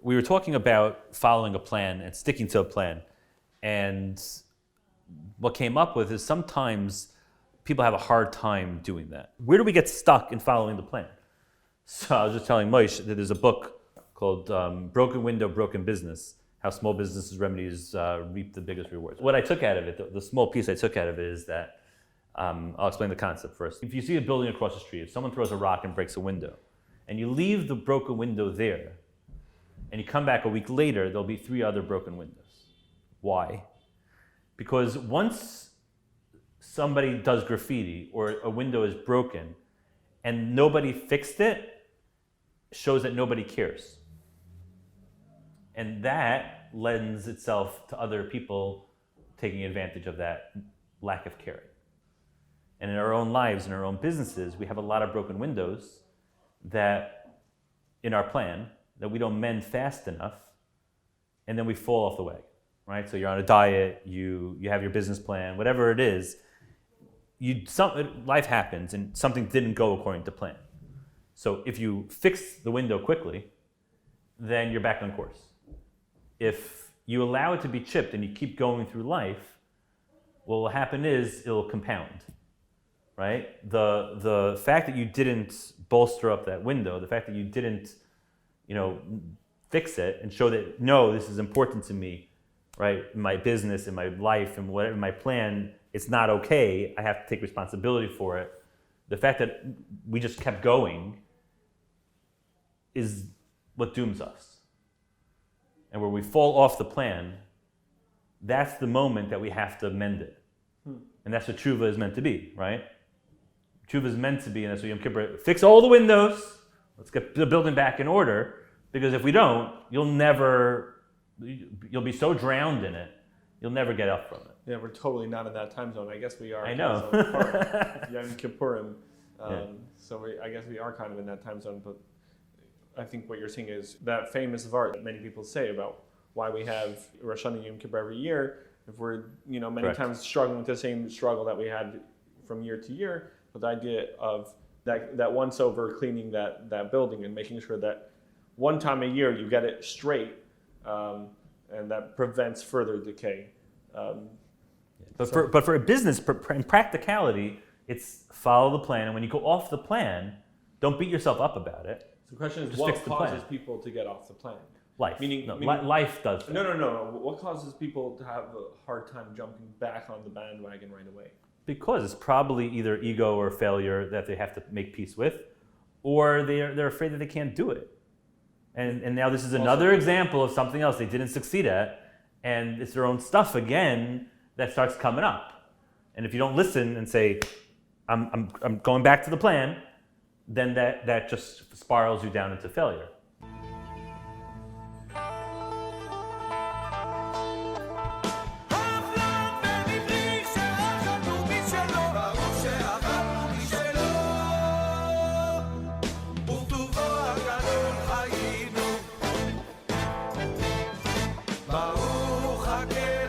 we were talking about following a plan and sticking to a plan. And what came up with is sometimes people have a hard time doing that. Where do we get stuck in following the plan? So I was just telling Moshe that there's a book called Broken Window, Broken Business, How Small Businesses Remedies Reap the Biggest Rewards. What I took out of it, the small piece I took out of it is that, I'll explain the concept first. If you see a building across the street, if someone throws a rock and breaks a window, and you leave the broken window there, and you come back a week later, there'll be 3 other broken windows. Why? Because once somebody does graffiti or a window is broken and nobody fixed it, shows that nobody cares. And that lends itself to other people taking advantage of that lack of caring. And in our own lives, in our own businesses, we have a lot of broken windows that, in our plan, that we don't mend fast enough, and then we fall off the wagon, right? So you're on a diet, you have your business plan, whatever it is, life happens and something didn't go according to plan. So if you fix the window quickly, then you're back on course. If you allow it to be chipped and you keep going through life, what will happen is it'll compound, right? The fact that you didn't bolster up that window, the fact that you didn't, fix it and show that, no, this is important to me, right? In my business, in my life, and whatever my plan, it's not okay. I have to take responsibility for it. The fact that we just kept going is what dooms us. And where we fall off the plan, that's the moment that we have to mend it. And that's what tshuva is meant to be, right? Tshuva is meant to be, and that's what Yom Kippur, fix all the windows, let's get the building back in order, because if we don't, you'll be so drowned in it, you'll never get up from it. Yeah, we're totally not in that time zone. I guess we are. I know. Yom Kippurim. So I guess we are kind of in that time zone, but I think what you're saying is that famous var that many people say about why we have Rosh Hashanah and Yom Kippur every year. If we're, many Correct. times struggling with the same struggle that we had from year to year, with the idea of that once over cleaning that building and making sure that one time a year you get it straight, and that prevents further decay. But for a business, in practicality, it's follow the plan, and when you go off the plan, don't beat yourself up about it. So the question is, Just what fix the causes plan. people to get off the plan? Life. Meaning- Life does that. No. What causes people to have a hard time jumping back on the bandwagon right away? Because it's probably either ego or failure that they have to make peace with, or they're afraid that they can't do it. And now this is another example of something else they didn't succeed at, and it's their own stuff again that starts coming up. And if you don't listen and say, I'm going back to the plan, then that just spirals you down into failure. ברוך הגבר